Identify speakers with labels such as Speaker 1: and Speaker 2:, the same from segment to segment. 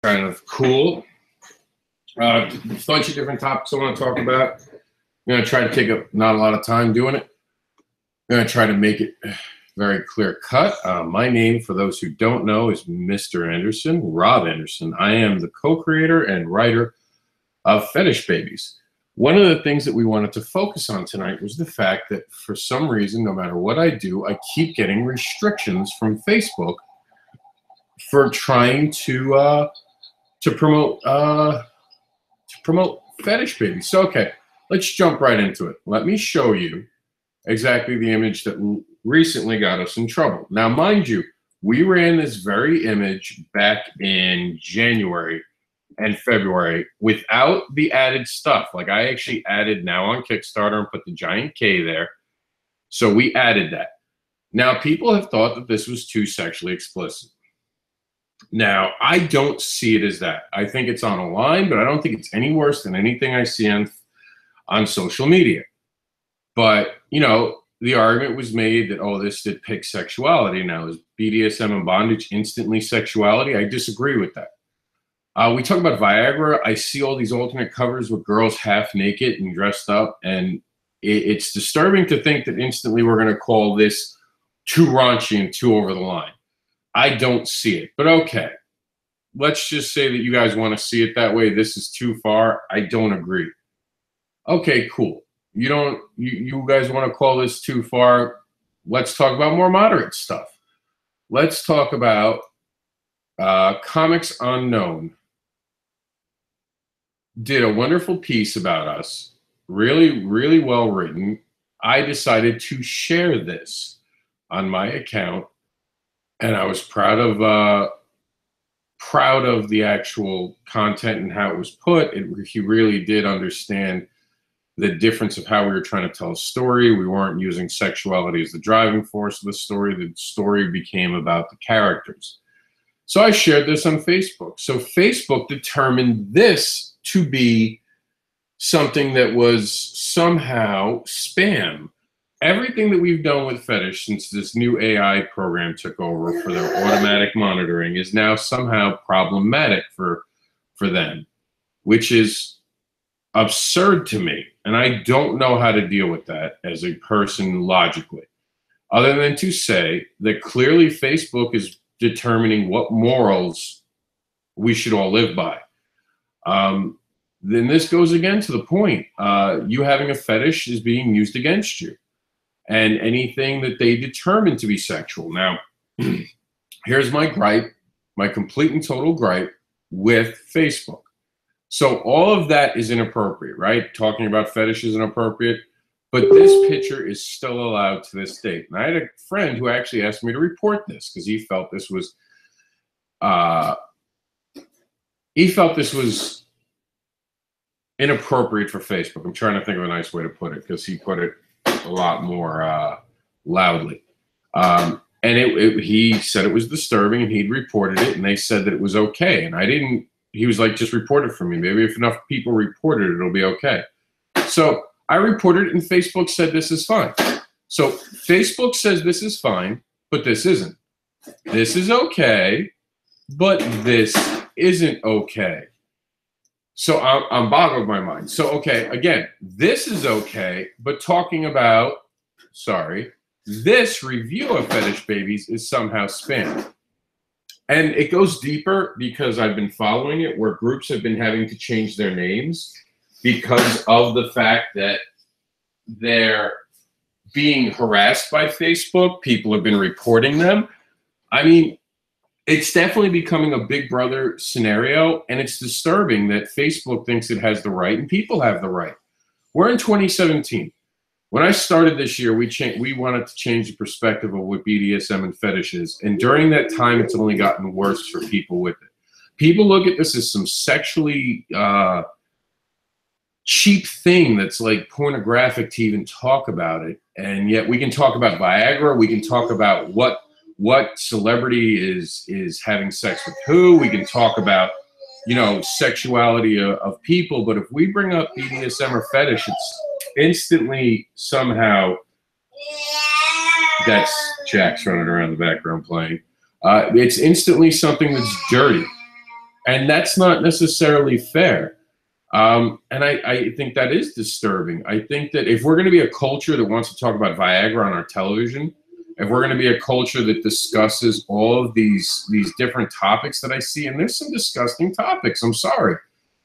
Speaker 1: kind of cool. A bunch of different topics I want to talk about. I'm going to try to take up not a lot of time doing it. I'm going to try to make it very clear cut. My name, for those who don't know, is Mr. Anderson, Rob Anderson. I am the co-creator and writer of Fetish Babies. One of the things that we wanted to focus on tonight was the fact that for some reason, no matter what I do, I keep getting restrictions from Facebook for trying to promote Fetish Babies. So, okay, let's jump right into it. Let me show you exactly the image that recently got us in trouble. Now, mind you, we ran this very image back in January and February without the added stuff. Like, I actually added now on Kickstarter and put the giant K there. So we added that. Now, people have thought that this was too sexually explicit. Now, I don't see it as that. I think it's on a line, but I don't think it's any worse than anything I see on social media. But, you know, the argument was made that, oh, this depicts sexuality. Now, is BDSM and bondage instantly sexuality? I disagree with that. We talk about Viagra. I see all these alternate covers with girls half naked and dressed up, and it's disturbing to think that instantly we're going to call this too raunchy and too over the line. I don't see it, but okay. Let's just say that you guys want to see it that way. This is too far. I don't agree. Okay, cool. You guys want to call this too far? Let's talk about more moderate stuff. Let's talk about Comics Unknown. Did a wonderful piece about us. Really, really well written. I decided to share this on my account, and I was proud of the actual content and how it was put. He really did understand the difference of how we were trying to tell a story. We weren't using sexuality as the driving force of the story. The story became about the characters. So I shared this on Facebook. So Facebook determined this to be something that was somehow spam. Everything that we've done with Fetish since this new AI program took over for their automatic monitoring is now somehow problematic for them, which is absurd to me. And I don't know how to deal with that as a person logically, other than to say that clearly Facebook is determining what morals we should all live by. Then this goes again to the point. You having a fetish is being used against you, and anything that they determine to be sexual. Now, here's my gripe, my complete and total gripe with Facebook. So all of that is inappropriate, right? Talking about fetish is inappropriate, but this picture is still allowed to this date. And I had a friend who actually asked me to report this because he felt this was inappropriate for Facebook. I'm trying to think of a nice way to put it because he put it a lot more loudly. And he said it was disturbing, and he'd reported it, and they said that it was okay. And I didn't. He was like, just report it for me. Maybe if enough people reported it, it'll be okay. So I reported it, and Facebook said this is fine. So Facebook says this is fine, but this isn't. This is okay, but this isn't okay. So I'm boggled my mind. So, okay, again, this is okay, but talking about, this review of Fetish Babies is somehow spam. And it goes deeper because I've been following it where groups have been having to change their names because of the fact that they're being harassed by Facebook. People have been reporting them. I mean, it's definitely becoming a Big Brother scenario, and it's disturbing that Facebook thinks it has the right and people have the right. We're in 2017. When I started this year, we wanted to change the perspective of what BDSM and fetish is, and during that time, it's only gotten worse for people with it. People look at this as some sexually cheap thing that's like pornographic to even talk about it, and yet we can talk about Viagra, we can talk about what celebrity is having sex with who. We can talk about, you know, sexuality of people. But if we bring up BDSM or fetish, it's instantly somehow, that's Jack's running around the background playing. It's instantly something that's dirty. And that's not necessarily fair. And I think that is disturbing. I think that if we're going to be a culture that wants to talk about Viagra on our television, if we're going to be a culture that discusses all of these different topics that I see, and there's some disgusting topics, I'm sorry.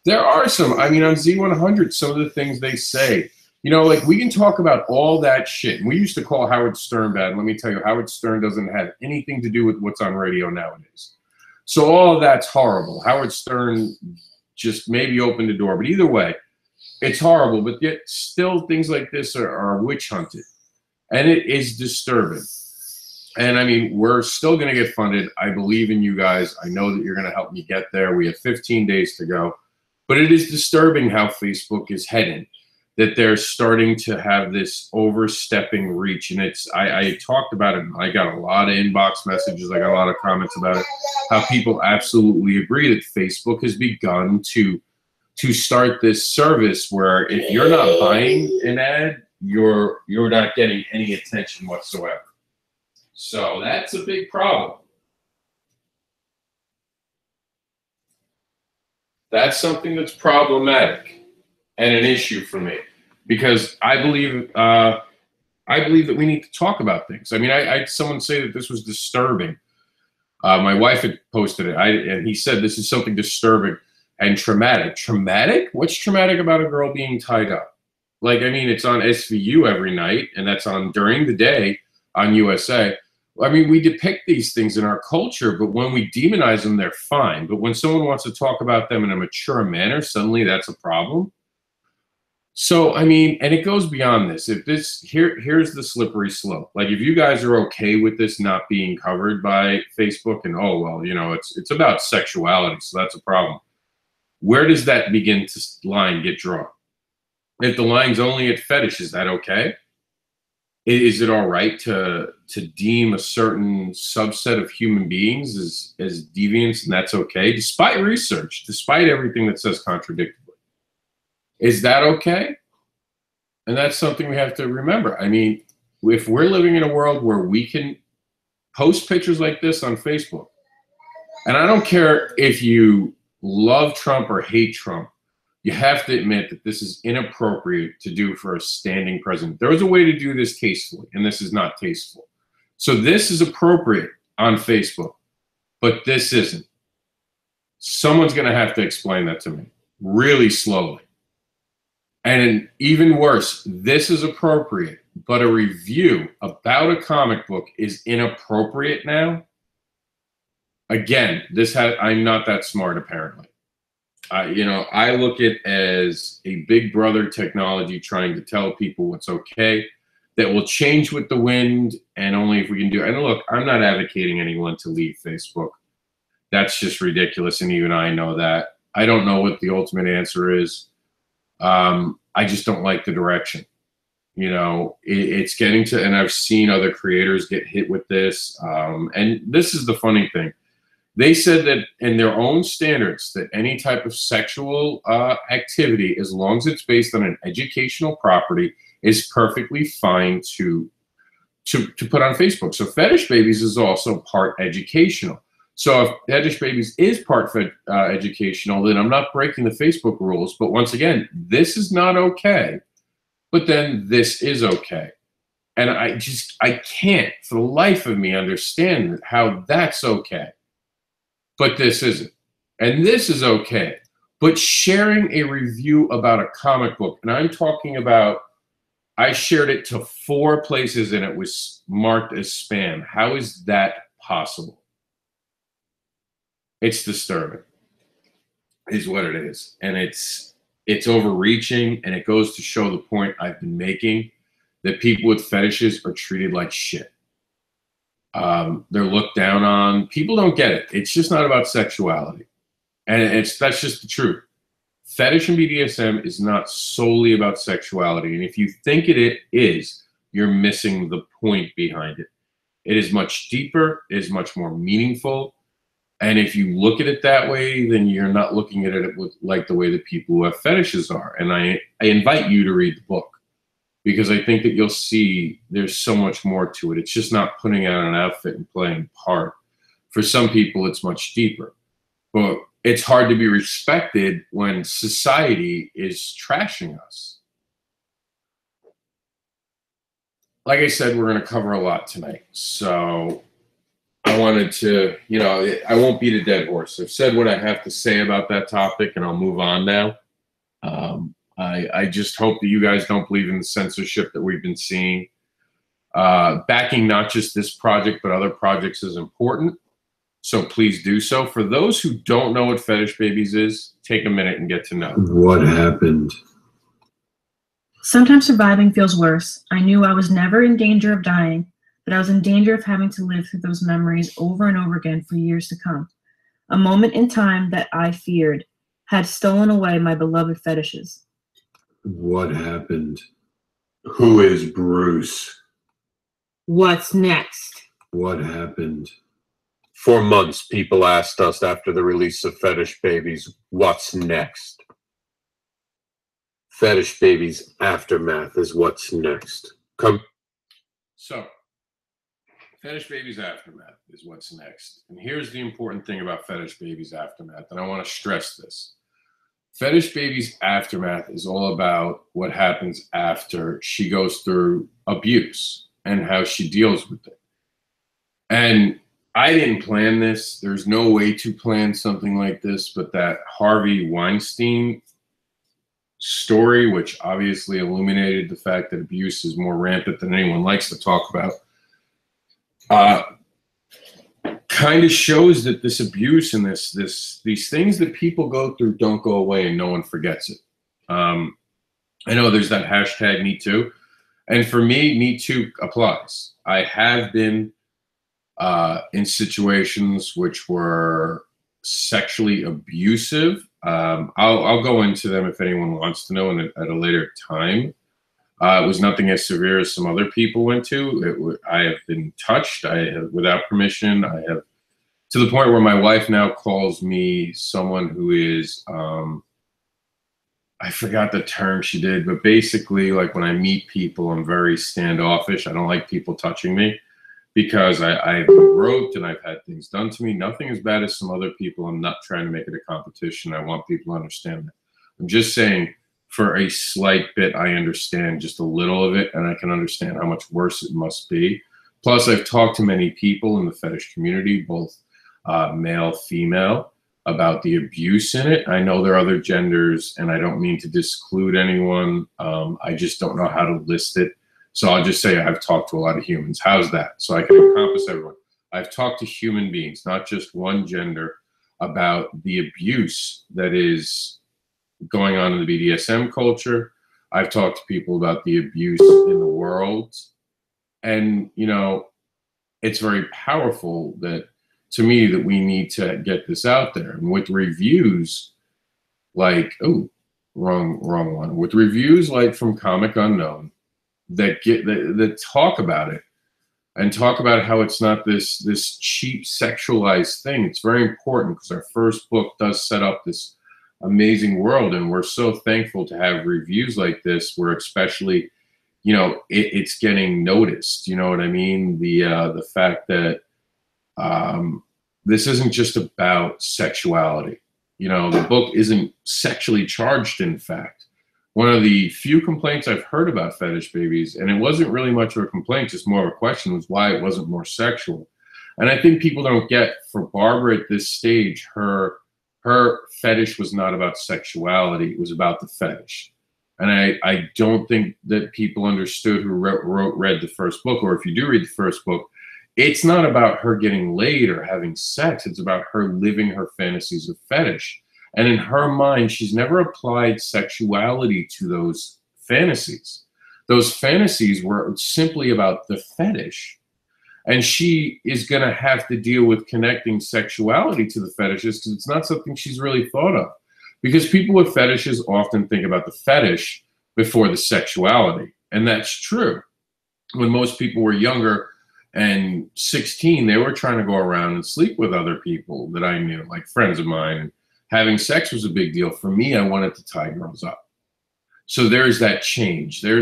Speaker 1: There are some. I mean, on Z100, some of the things they say, you know, like we can talk about all that shit. And we used to call Howard Stern bad. Let me tell you, Howard Stern doesn't have anything to do with what's on radio nowadays. So all of that's horrible. Howard Stern just maybe opened the door. But either way, it's horrible. But yet still things like this are witch hunted. And it is disturbing. And I mean, we're still going to get funded. I believe in you guys. I know that you're going to help me get there. We have 15 days to go. But it is disturbing how Facebook is heading, that they're starting to have this overstepping reach. And it's, I talked about it. I got a lot of inbox messages. I got a lot of comments about it, how people absolutely agree that Facebook has begun to start this service where if you're not buying an ad, you're not getting any attention whatsoever. So that's a big problem. That's something that's problematic and an issue for me, because I believe that we need to talk about things. I mean, I had someone say that this was disturbing. My wife had posted it, and he said this is something disturbing and traumatic. Traumatic? What's traumatic about a girl being tied up? Like, I mean, it's on SVU every night, and that's on during the day on USA. I mean, we depict these things in our culture, but when we demonize them, they're fine. But when someone wants to talk about them in a mature manner, suddenly that's a problem. So, I mean, and it goes beyond this. If this, here's the slippery slope. Like, if you guys are okay with this not being covered by Facebook and, oh, well, you know, it's about sexuality, so that's a problem. Where does that line get drawn? If the line's only at fetish, is that okay? Is it all right to deem a certain subset of human beings as deviants, and that's okay, despite research, despite everything that says contradictory? Is that okay? And that's something we have to remember. I mean, if we're living in a world where we can post pictures like this on Facebook, and I don't care if you love Trump or hate Trump, you have to admit that this is inappropriate to do for a standing president. There is a way to do this tastefully, and this is not tasteful. So this is appropriate on Facebook, but this isn't. Someone's going to have to explain that to me really slowly. And even worse, this is appropriate, but a review about a comic book is inappropriate now. Again, I'm not that smart, apparently. You know, I look at it as a big brother technology trying to tell people what's okay, that will change with the wind, and only if we can do it. And look, I'm not advocating anyone to leave Facebook. That's just ridiculous, and even I know that. I don't know what the ultimate answer is. I just don't like the direction. You know, it's getting to, and I've seen other creators get hit with this. And this is the funny thing. They said that in their own standards, that any type of sexual activity, as long as it's based on an educational property, is perfectly fine to put on Facebook. So Fetish Babies is also part educational. So if Fetish Babies is part educational, then I'm not breaking the Facebook rules. But once again, this is not okay. But then this is okay. And I can't for the life of me understand how that's okay. But this isn't. And this is okay. But sharing a review about a comic book, and I'm talking about, I shared it to 4 places and it was marked as spam. How is that possible? It's disturbing, is what it is. And it's overreaching, and it goes to show the point I've been making, that people with fetishes are treated like shit. They're looked down on. People don't get it. It's just not about sexuality. And that's just the truth. Fetish and BDSM is not solely about sexuality. And if you think it is, you're missing the point behind it. It is much deeper. It is much more meaningful. And if you look at it that way, then you're not looking at it with, like the way that people who have fetishes are. And I invite you to read the book, because I think that you'll see there's so much more to it. It's just not putting on an outfit and playing a part. For some people, it's much deeper. But it's hard to be respected when society is trashing us. Like I said, we're going to cover a lot tonight. So I wanted to, you know, I won't beat a dead horse. I've said what I have to say about that topic, and I'll move on now. I just hope that you guys don't believe in the censorship that we've been seeing. Backing not just this project, but other projects is important. So please do so. For those who don't know what Fetish Babies is, take a minute and get to know.
Speaker 2: What happened?
Speaker 3: Sometimes surviving feels worse. I knew I was never in danger of dying, but I was in danger of having to live through those memories over and over again for years to come. A moment in time that I feared had stolen away my beloved fetishes.
Speaker 2: What happened? Who is Bruce?
Speaker 4: What's next?
Speaker 2: What happened?
Speaker 5: For months, people asked us after the release of Fetish Babies, what's next? Fetish Babies Aftermath is what's next.
Speaker 1: So, Fetish Babies Aftermath is what's next. And here's the important thing about Fetish Babies Aftermath, and I want to stress this. Fetish Babies Aftermath is all about what happens after she goes through abuse and how she deals with it. And I didn't plan this. There's no way to plan something like this, but that Harvey Weinstein story, which obviously illuminated the fact that abuse is more rampant than anyone likes to talk about, kind of shows that this abuse and these things that people go through don't go away and no one forgets it. I know there's that hashtag Me Too, and for me, Me Too applies. I have been in situations which were sexually abusive. I'll go into them if anyone wants to know at a later time. It was nothing as severe as some other people went to. I have been touched. I have, without permission. I have, to the point where my wife now calls me someone who is, I forgot the term she did, but basically, like when I meet people, I'm very standoffish. I don't like people touching me because I've been groped and I've had things done to me. Nothing as bad as some other people. I'm not trying to make it a competition. I want people to understand that. I'm just saying, for a slight bit, I understand just a little of it, and I can understand how much worse it must be. Plus, I've talked to many people in the fetish community, both male, female, about the abuse in it. I know there are other genders, and I don't mean to disclude anyone. I just don't know how to list it. So I'll just say I've talked to a lot of humans. How's that? So I can encompass everyone. I've talked to human beings, not just one gender, about the abuse that is going on in the BDSM culture. I've talked to people about the abuse in the world. And, you know, it's very powerful that, to me, that we need to get this out there. And with reviews like, oh, wrong one. With reviews like from Comic Unknown that talk about it and talk about how it's not this cheap sexualized thing. It's very important because our first book does set up this amazing world, and we're so thankful to have reviews like this where, especially, you know, it's getting noticed. You know what I mean? The fact that this isn't just about sexuality. You know, the book isn't sexually charged. In fact, one of the few complaints I've heard about Fetish Babies, and it wasn't really much of a complaint, just more of a question, was why it wasn't more sexual. And I think people don't get, for Barbara at this stage, her fetish was not about sexuality. It was about the fetish. And I don't think that people understood who read the first book, or if you do read the first book, it's not about her getting laid or having sex. It's about her living her fantasies of fetish. And in her mind, she's never applied sexuality to those fantasies. Those fantasies were simply about the fetish. And she is going to have to deal with connecting sexuality to the fetishes because it's not something she's really thought of. Because people with fetishes often think about the fetish before the sexuality. And that's true. When most people were younger and 16, they were trying to go around and sleep with other people that I knew, like friends of mine. Having sex was a big deal. For me, I wanted to tie girls up. So there's that change. There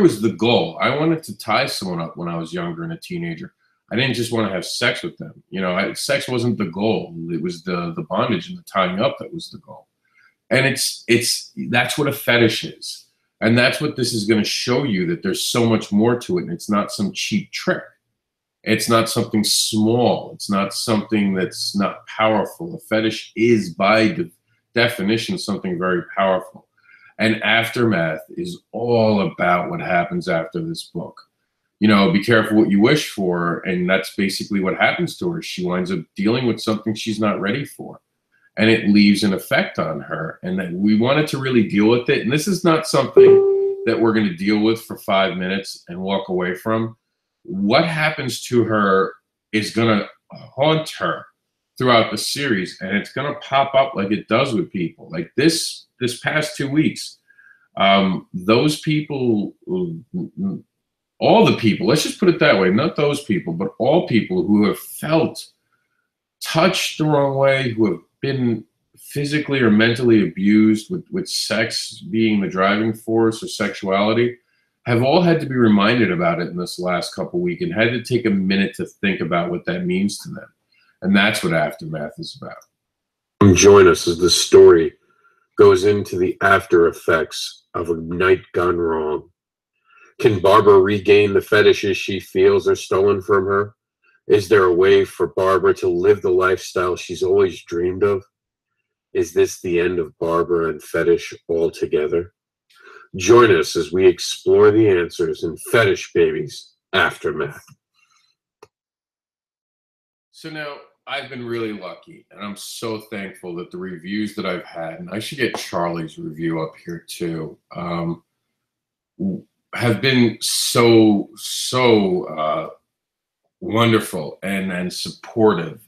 Speaker 1: was the goal. I wanted to tie someone up when I was younger and a teenager. I didn't just want to have sex with them. You know, sex wasn't the goal. It was the bondage and the tying up that was the goal. And that's what a fetish is. And that's what this is going to show you, that there's so much more to it. And it's not some cheap trick. It's not something small. It's not something that's not powerful. A fetish is, by definition, something very powerful. And Aftermath is all about what happens after this book. You know, be careful what you wish for. And that's basically what happens to her. She winds up dealing with something she's not ready for. And it leaves an effect on her. And that we wanted to really deal with it. And this is not something that we're going to deal with for 5 minutes and walk away from. What happens to her is going to haunt her throughout the series. And it's going to pop up like it does with people. Like this past 2 weeks, those people, all the people, let's just put it that way, not those people, but all people who have felt touched the wrong way, who have been physically or mentally abused with sex being the driving force or sexuality, have all had to be reminded about it in this last couple of weeks and had to take a minute to think about what that means to them. And that's what Aftermath is about.
Speaker 5: Come join us as the story goes into the after effects of a night gone wrong. Can Barbara regain the fetishes she feels are stolen from her? Is there a way for Barbara to live the lifestyle she's always dreamed of? Is this the end of Barbara and fetish altogether? Join us as we explore the answers in Fetish Babies Aftermath.
Speaker 1: So now, I've been really lucky, and I'm so thankful that the reviews that I've had, and I should get Charlie's review up here too, have been so wonderful and supportive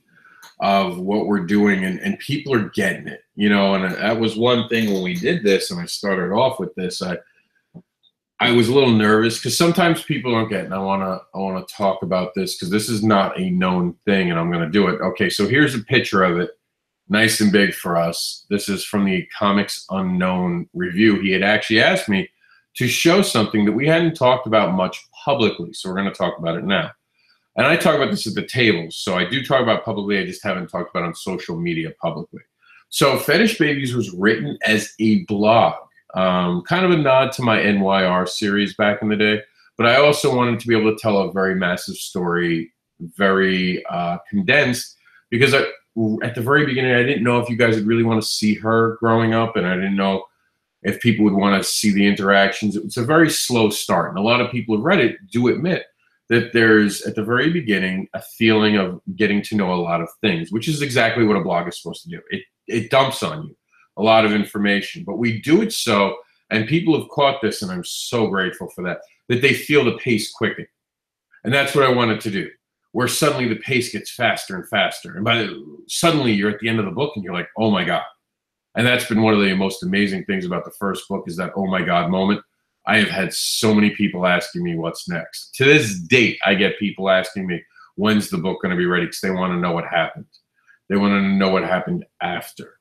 Speaker 1: of what we're doing, and people are getting it, you know. And that was one thing when we did this, and I started off with this. I was a little nervous because sometimes people don't get it, and I want to talk about this because this is not a known thing, and I'm going to do it. Okay, so here's a picture of it, nice and big for us. This is from the Comics Unknown review. He had actually asked me to show something that we hadn't talked about much publicly, so we're going to talk about it now. And I talk about this at the tables, so I do talk about publicly. I just haven't talked about it on social media publicly. So Fetish Babies was written as a blog, kind of a nod to my NYR series back in the day. But I also wanted to be able to tell a very massive story, very condensed, because at the very beginning, I didn't know if you guys would really want to see her growing up, and I didn't know if people would want to see the interactions. It's a very slow start, and a lot of people who've read it do admit that there's, at the very beginning, a feeling of getting to know a lot of things, which is exactly what a blog is supposed to do. It dumps on you a lot of information, but we do it so, and people have caught this, and I'm so grateful for that, that they feel the pace quicken. And that's what I wanted to do, where suddenly the pace gets faster and faster. And suddenly you're at the end of the book and you're like, oh my God. And that's been one of the most amazing things about the first book, is that oh my God moment. I have had so many people asking me what's next. To this date, I get people asking me, when's the book going to be ready? Because they want to know what happened. They want to know what happened after.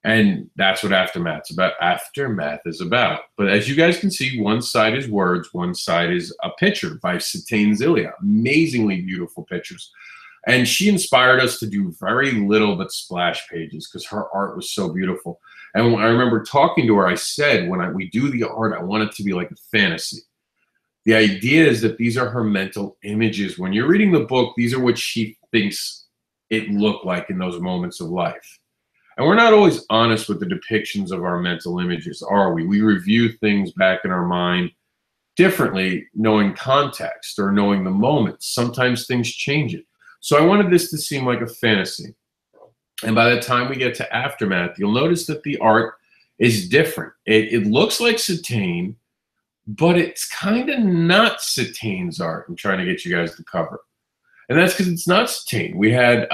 Speaker 1: And that's what Aftermath is about. But as you guys can see, one side is words, one side is a picture by Satane Zilia. Amazingly beautiful pictures. And she inspired us to do very little but splash pages because her art was so beautiful. And when I remember talking to her, I said, when we do the art, I want it to be like a fantasy. The idea is that these are her mental images. When you're reading the book, these are what she thinks it looked like in those moments of life. And we're not always honest with the depictions of our mental images, are we? We review things back in our mind differently, knowing context or knowing the moment. Sometimes things change it. So I wanted this to seem like a fantasy. And by the time we get to Aftermath, you'll notice that the art is different. It looks like Satane, but it's kind of not Satane's art. I'm trying to get you guys the cover. And that's because it's not Satane. We had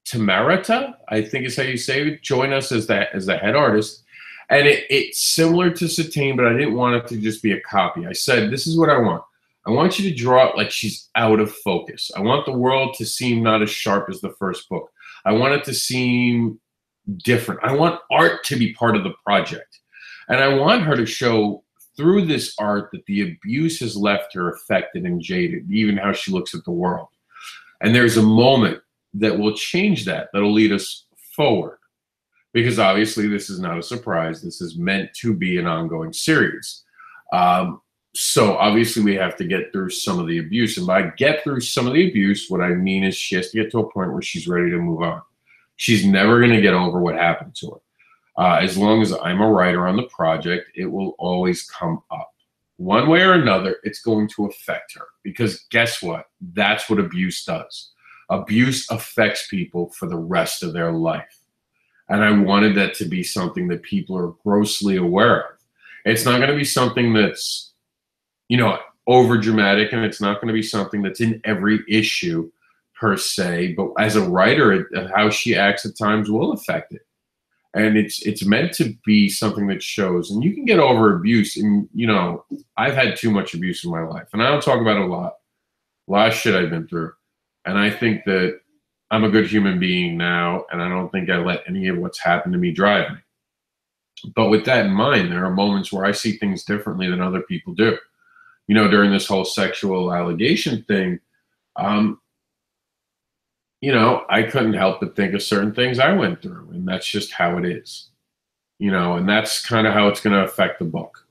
Speaker 1: Tamarata, I think is how you say it, join us as the head artist. And it's similar to Satane, but I didn't want it to just be a copy. I said, this is what I want. I want you to draw it like she's out of focus. I want the world to seem not as sharp as the first book. I want it to seem different. I want art to be part of the project. And I want her to show through this art that the abuse has left her affected and jaded, even how she looks at the world. And there's a moment that will change that, that'll lead us forward. Because obviously this is not a surprise. This is meant to be an ongoing series. So obviously we have to get through some of the abuse. And by get through some of the abuse, what I mean is she has to get to a point where she's ready to move on. She's never going to get over what happened to her. As long as I'm a writer on the project, it will always come up. One way or another, it's going to affect her. Because guess what? That's what abuse does. Abuse affects people for the rest of their life. And I wanted that to be something that people are grossly aware of. It's not going to be something that's, you know, over dramatic, and it's not going to be something that's in every issue per se. But as a writer, how she acts at times will affect it. And it's meant to be something that shows. And you can get over abuse. And, you know, I've had too much abuse in my life. And I don't talk about it a lot. A lot of shit I've been through. And I think that I'm a good human being now, and I don't think I let any of what's happened to me drive me. But with that in mind, there are moments where I see things differently than other people do. You know, during this whole sexual allegation thing, you know, I couldn't help but think of certain things I went through, and that's just how it is. You know, and that's kind of how it's going to affect the book.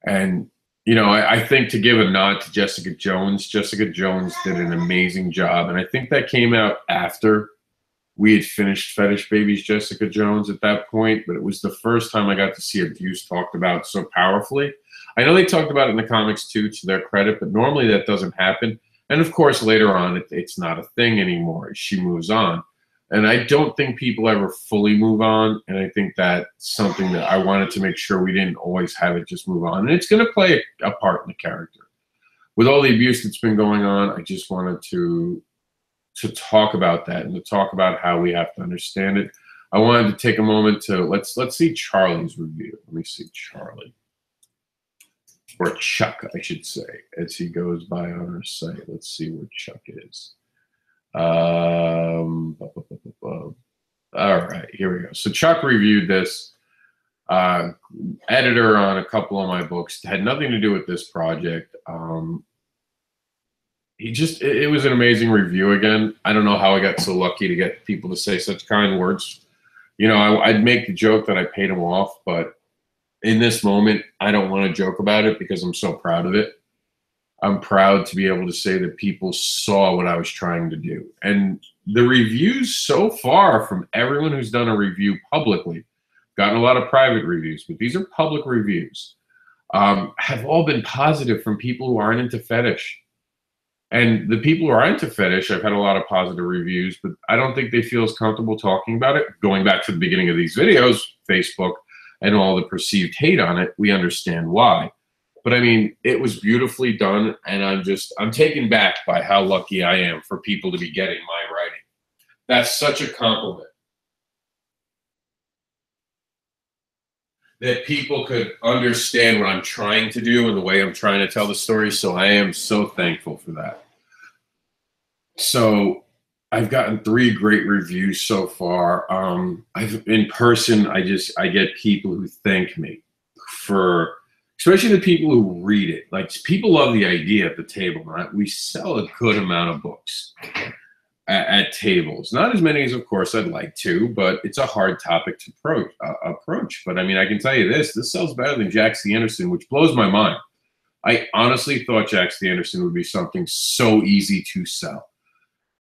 Speaker 1: And you know, I think to give a nod to Jessica Jones did an amazing job. And I think that came out after we had finished Fetish Babies Jessica Jones at that point. But it was the first time I got to see abuse talked about so powerfully. I know they talked about it in the comics too, to their credit, but normally that doesn't happen. And of course, later on, it's not a thing anymore as she moves on. And I don't think people ever fully move on. And I think that's something that I wanted to make sure we didn't always have it just move on. And it's going to play a part in the character. With all the abuse that's been going on, I just wanted to talk about that and to talk about how we have to understand it. I wanted to take a moment to, let's see Charlie's review. Let me see Charlie. Or Chuck, I should say, as he goes by on our site. Let's see where Chuck is. All right, here we go. So Chuck reviewed this, editor on a couple of my books, had nothing to do with this project. It was an amazing review again. I don't know how I got so lucky to get people to say such kind words. You know, I'd make the joke that I paid him off, but in this moment, I don't want to joke about it because I'm so proud of it. I'm proud to be able to say that people saw what I was trying to do. And the reviews so far from everyone who's done a review publicly, gotten a lot of private reviews, but these are public reviews, have all been positive from people who aren't into fetish. And the people who are into fetish, I've had a lot of positive reviews, but I don't think they feel as comfortable talking about it. Going back to the beginning of these videos, Facebook, and all the perceived hate on it, we understand why. But I mean, it was beautifully done, and I'm taken back by how lucky I am for people to be getting my writing. That's such a compliment. That people could understand what I'm trying to do and the way I'm trying to tell the story, so I am so thankful for that. So I've gotten 3 great reviews so far. In person, I get people who thank me for, especially the people who read it. Like, people love the idea at the table. Right? We sell a good amount of books at tables. Not as many as, of course, I'd like to, but it's a hard topic to approach. But I mean, I can tell you this sells better than Jax the Anderson, which blows my mind. I honestly thought Jax the Anderson would be something so easy to sell.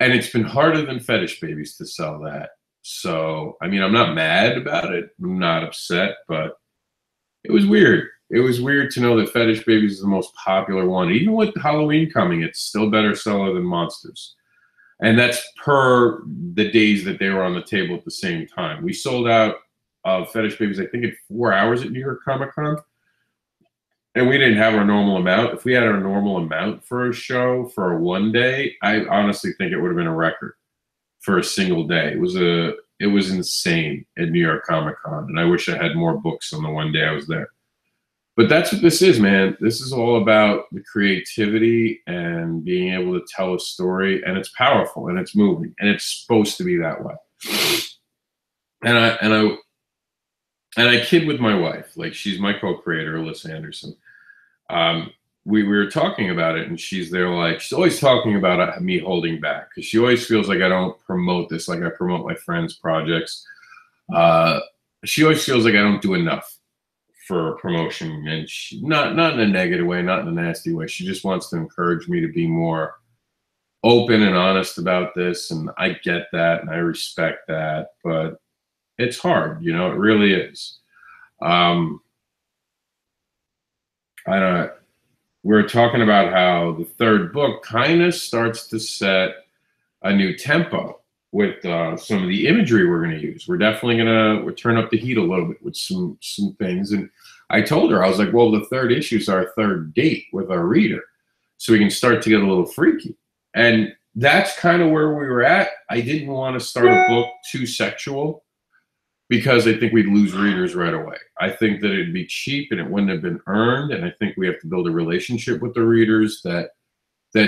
Speaker 1: And it's been harder than Fetish Babies to sell that. So, I mean, I'm not mad about it. I'm not upset, but it was weird. It was weird to know that Fetish Babies is the most popular one. Even with Halloween coming, it's still better seller than Monsters. And that's per the days that they were on the table at the same time. We sold out Fetish Babies, I think, in 4 hours at New York Comic Con. And we didn't have our normal amount. If we had our normal amount for a show for one day, I honestly think it would have been a record for a single day. It was insane at New York Comic Con, and I wish I had more books on the one day I was there. But that's what this is, man. This is all about the creativity and being able to tell a story, and it's powerful and it's moving, and it's supposed to be that way. And and I kid with my wife, like she's my co-creator, Alyssa Anderson. We were talking about it, and she's there like, she's always talking about me holding back because she always feels like I don't promote this like I promote my friends' projects. She always feels like I don't do enough for promotion, and not in a negative way, not in a nasty way. She just wants to encourage me to be more open and honest about this, and I get that and I respect that, but it's hard, you know, it really is. I don't. We're talking about how the third book kind of starts to set a new tempo with some of the imagery we're going to use. We're definitely going to turn up the heat a little bit with some things. And I told her, I was like, well, the third issue is our third date with our reader, so we can start to get a little freaky. And that's kind of where we were at. I didn't want to start a book too sexual because I think we'd lose readers right away. I think that it'd be cheap and it wouldn't have been earned. And I think we have to build a relationship with the readers that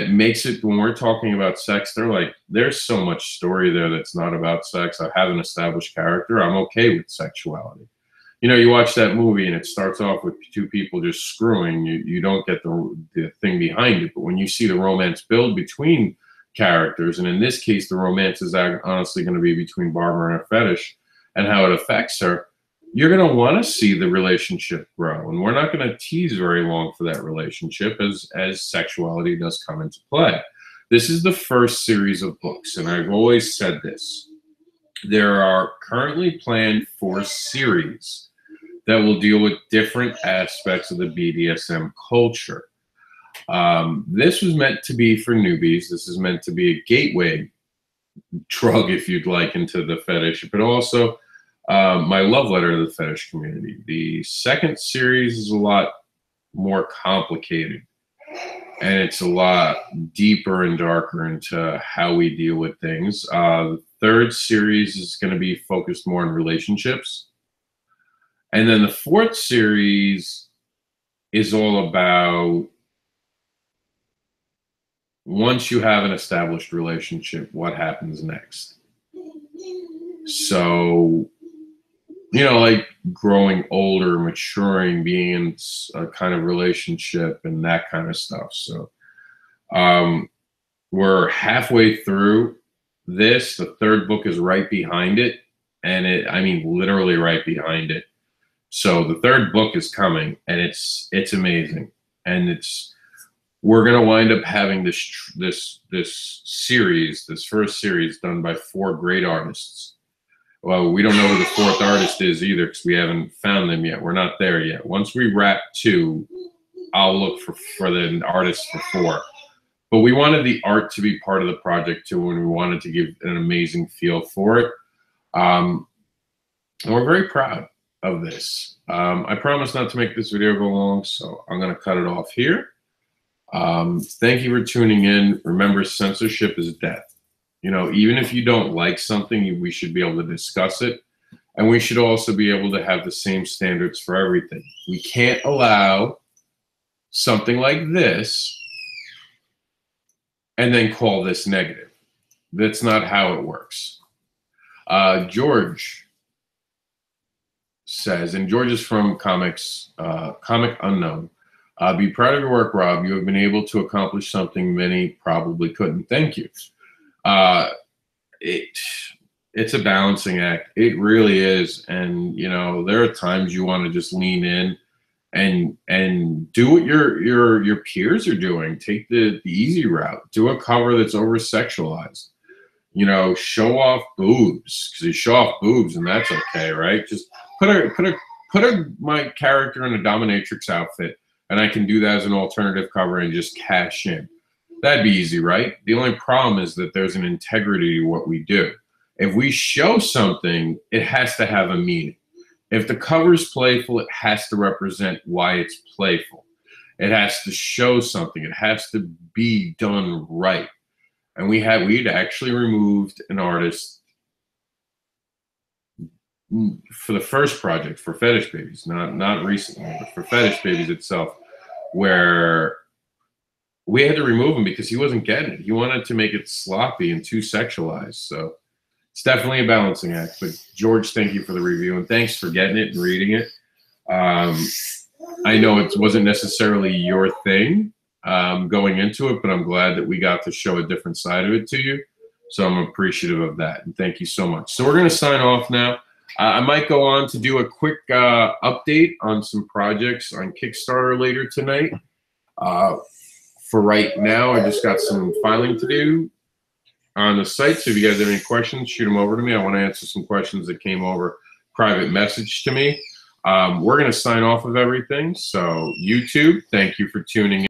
Speaker 1: makes it, when we're talking about sex, they're like, there's so much story there that's not about sex. I have an established character. I'm okay with sexuality. You know, you watch that movie and it starts off with two people just screwing. You don't get the thing behind it. But when you see the romance build between characters, and in this case, the romance is honestly going to be between Barbara and a fetish and how it affects her, you're going to want to see the relationship grow. And we're not going to tease very long for that relationship as sexuality does come into play. This is the first series of books, and I've always said this. There are currently planned 4 series that will deal with different aspects of the BDSM culture. This was meant to be for newbies. This is meant to be a gateway drug, if you'd like, into the fetish, but also my love letter to the fetish community. The second series is a lot more complicated, and it's a lot deeper and darker into how we deal with things. The third series is going to be focused more on relationships. And then the fourth series is all about, once you have an established relationship, what happens next? So, you know, like growing older, maturing, being in a kind of relationship and that kind of stuff. So we're halfway through this. The third book is right behind it. And I mean, literally right behind it. So the third book is coming, and it's amazing. And we're going to wind up having this series, this first series, done by 4 great artists. Well, we don't know who the 4th artist is either because we haven't found them yet. We're not there yet. Once we wrap 2, I'll look for the artists for 4. But we wanted the art to be part of the project too, and we wanted to give an amazing feel for it. And we're very proud of this. I promise not to make this video go long, so I'm going to cut it off here. Thank you for tuning in. Remember, censorship is death. You know, even if you don't like something, we should be able to discuss it. And we should also be able to have the same standards for everything. We can't allow something like this and then call this negative. That's not how it works. George says, and George is from Comic Unknown. Be proud of your work, Rob. You have been able to accomplish something many probably couldn't. Thank you. It's a balancing act. It really is. And, you know, there are times you want to just lean in and do what your peers are doing. Take the easy route. Do a cover that's over sexualized. You know, show off boobs, because you show off boobs and that's okay, right? Just put my character in a dominatrix outfit, and I can do that as an alternative cover and just cash in. That'd be easy, right? The only problem is that there's an integrity to what we do. If we show something, it has to have a meaning. If the cover's playful, it has to represent why it's playful. It has to show something. It has to be done right. And we'd actually removed an artist for the first project for Fetish Babies, not recently, but for Fetish Babies itself, where we had to remove him because he wasn't getting it. He wanted to make it sloppy and too sexualized. So it's definitely a balancing act. But George, thank you for the review, and thanks for getting it and reading it. I know it wasn't necessarily your thing going into it, but I'm glad that we got to show a different side of it to you. So I'm appreciative of that, and thank you so much. So we're going to sign off now. I might go on to do a quick update on some projects on Kickstarter later tonight. For right now, I just got some filing to do on the site. So if you guys have any questions, shoot them over to me. I want to answer some questions that came over private message to me. We're going to sign off of everything. So YouTube, thank you for tuning in.